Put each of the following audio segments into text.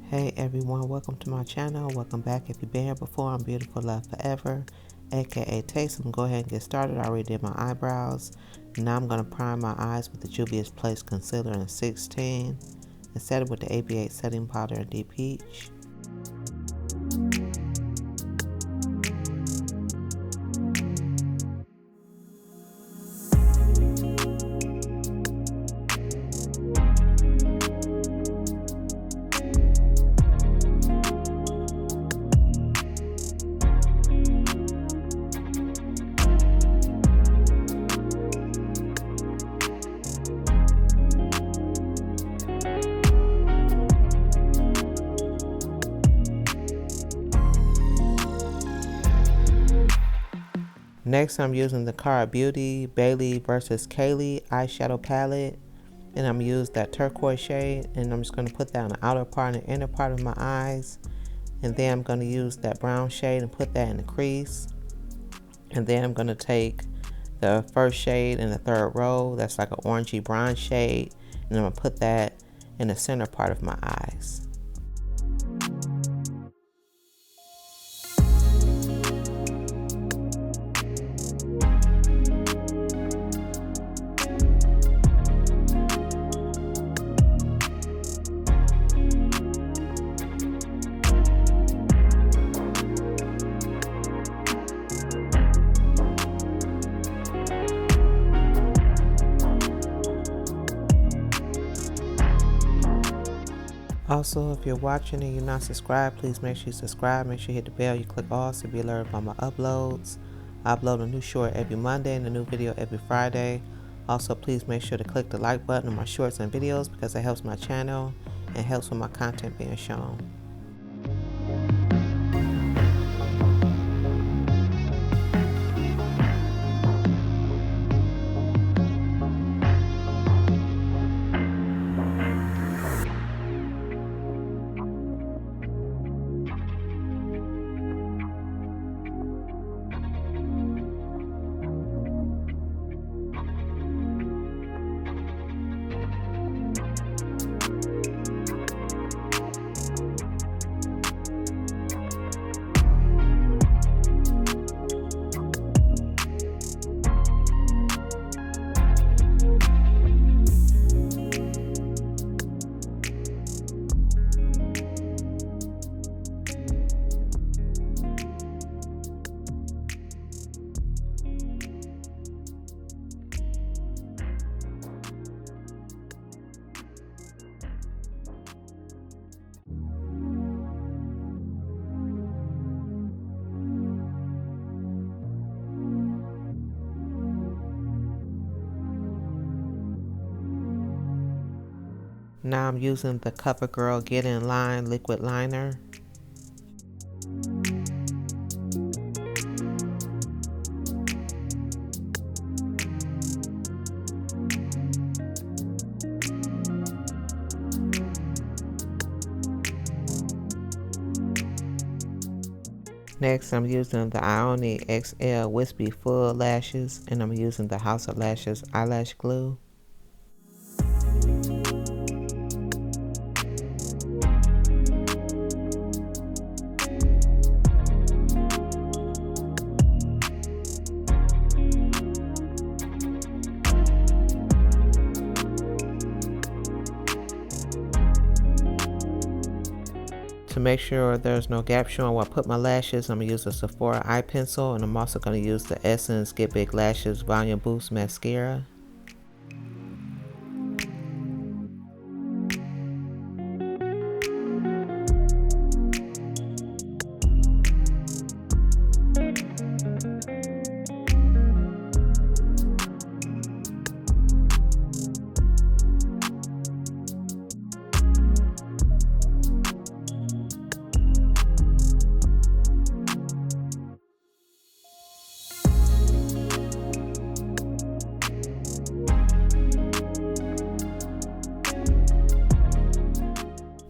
Hey everyone, welcome to my channel. Welcome back. If you've been here before, I'm Beautiful Love Forever, aka Taste. I'm gonna go ahead and get started. I already did my eyebrows. Now I'm gonna prime my eyes with the Juvia's Place Concealer in 16 and set it with the AB8 setting powder in Deep Peach. Next, I'm using the Cara Beauty Bailey vs. Kailey eyeshadow palette, and I'm using that turquoise shade, and I'm just going to put that on the outer part and the inner part of my eyes, and then I'm going to use that brown shade and put that in the crease, and then I'm going to take the first shade in the third row, that's like an orangey bronze shade, and I'm going to put that in the center part of my eyes. Also, if you're watching and you're not subscribed, please make sure you subscribe. Make sure you hit the bell, you click all to be alerted by my uploads. I upload a new short every Monday and a new video every Friday. Also, please make sure to click the like button on my shorts and videos because it helps my channel and helps with my content being shown. Now I'm using the Covergirl Get In Line liquid liner. Next, I'm using the Ioni XL Wispy Full Lashes, and I'm using the House of Lashes eyelash glue. To make sure there's no gap showing where I put my lashes, I'm going to use a Sephora eye pencil, and I'm also going to use the Essence Get Big Lashes Volume Boost Mascara.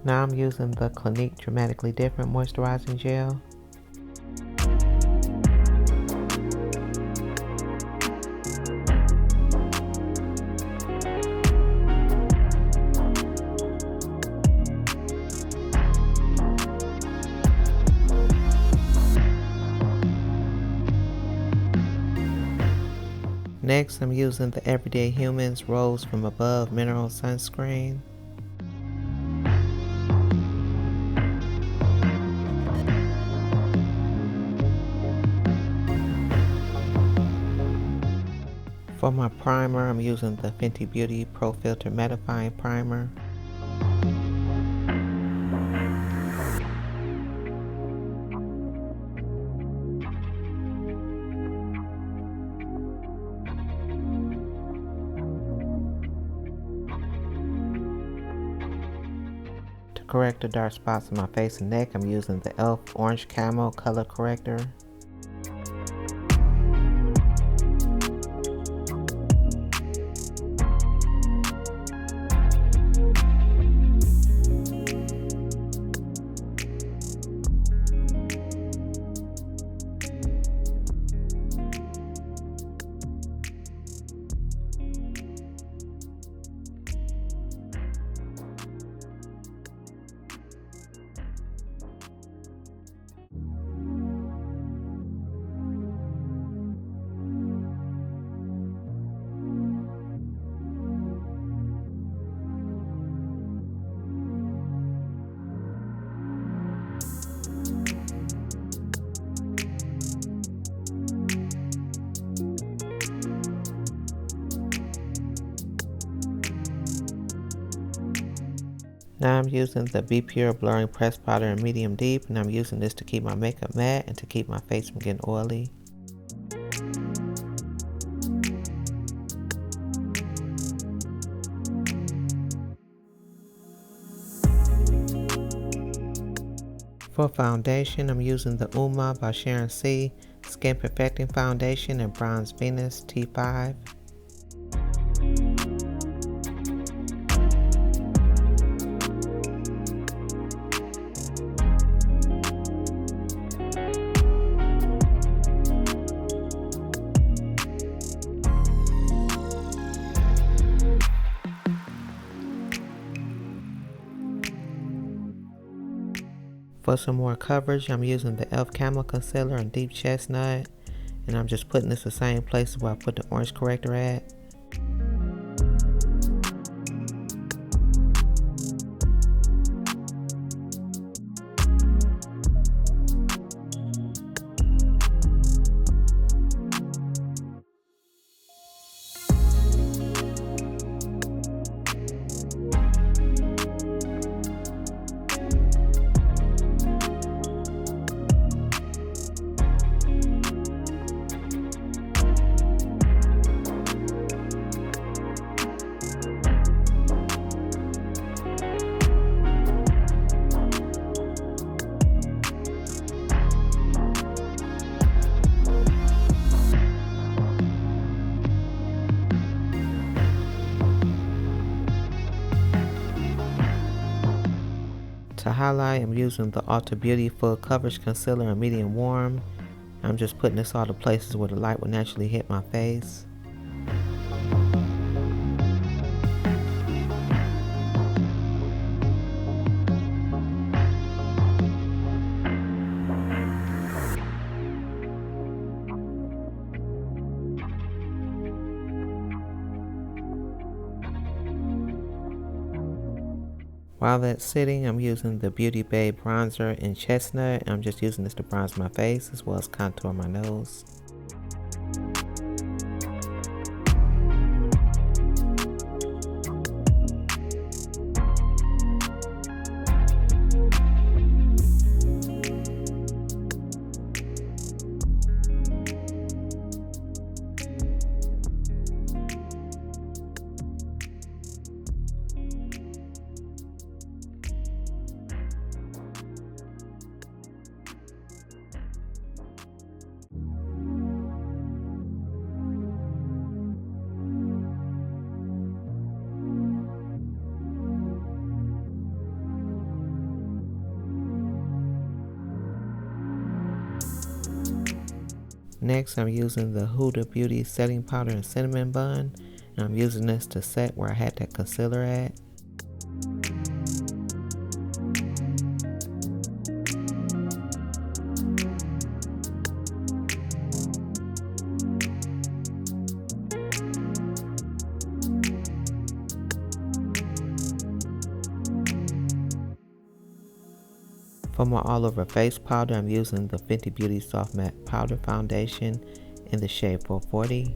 Now I'm using the Clinique Dramatically Different Moisturizing Gel. Next, I'm using the Everyday Humans Rose from Above Mineral Sunscreen. For my primer, I'm using the Fenty Beauty Pro Filter Mattifying Primer. To correct the dark spots on my face and neck, I'm using the e.l.f. Orange Camo Color Corrector. Now I'm using the Be Pure Blurring Pressed Powder in Medium Deep, and I'm using this to keep my makeup matte and to keep my face from getting oily. For foundation, I'm using the Uma by Sharon C Skin Perfecting Foundation in Bronze Venus T5. For some more coverage, I'm using the e.l.f. Camo Concealer in Deep Chestnut, and I'm just putting this the same place where I put the orange corrector at. To highlight, I'm using the Ulta Beauty Full Coverage Concealer in Medium Warm. I'm just putting this all the places where the light will naturally hit my face. While that's sitting, I'm using the Beauty Bay bronzer in Chestnut. I'm just using this to bronze my face as well as contour my nose. Next, I'm using the Huda Beauty Setting Powder in Cinnamon Bun, and I'm using this to set where I had that concealer at. For my all over face powder, I'm using the Fenty Beauty Soft Matte Powder Foundation in the shade 440.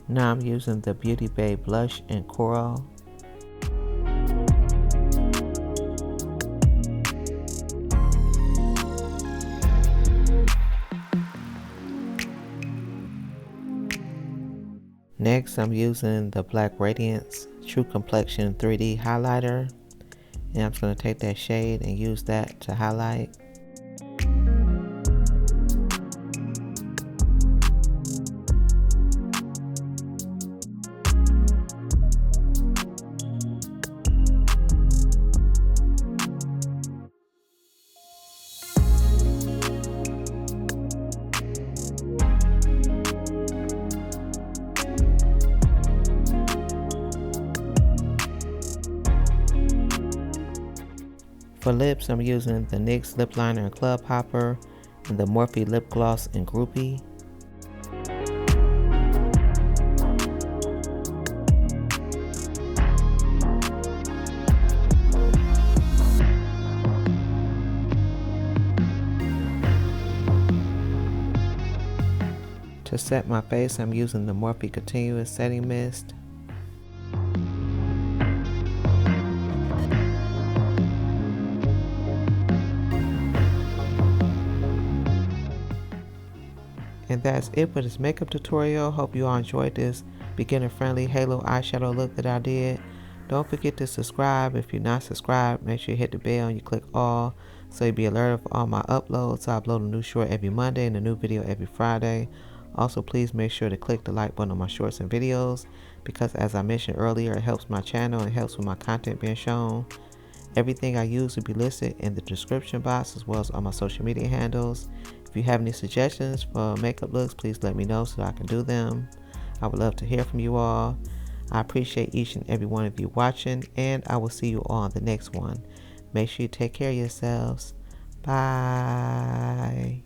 Now I'm using the Beauty Bay Blush in Coral. Next, I'm using the Black Radiance True Complexion 3D highlighter, and I'm just going to take that shade and use that to highlight. For lips, I'm using the NYX Lip Liner in Club Hopper and the Morphe Lip Gloss in Groupie. To set my face, I'm using the Morphe Continuous Setting Mist. And that's it for this makeup tutorial. Hope you all enjoyed this beginner friendly halo eyeshadow look that I did. Don't forget to subscribe. If you're not subscribed, make sure you hit the bell and you click all so you'll be alerted for all my uploads. I upload a new short every Monday and a new video every Friday. Also, please make sure to click the like button on my shorts and videos because, as I mentioned earlier, it helps my channel and it helps with my content being shown. Everything I use will be listed in the description box as well as on my social media handles. If you have any suggestions for makeup looks, please let me know so that I can do them. I would love to hear from you all. I appreciate each and every one of you watching, and I will see you all on the next one. Make sure you take care of yourselves. Bye.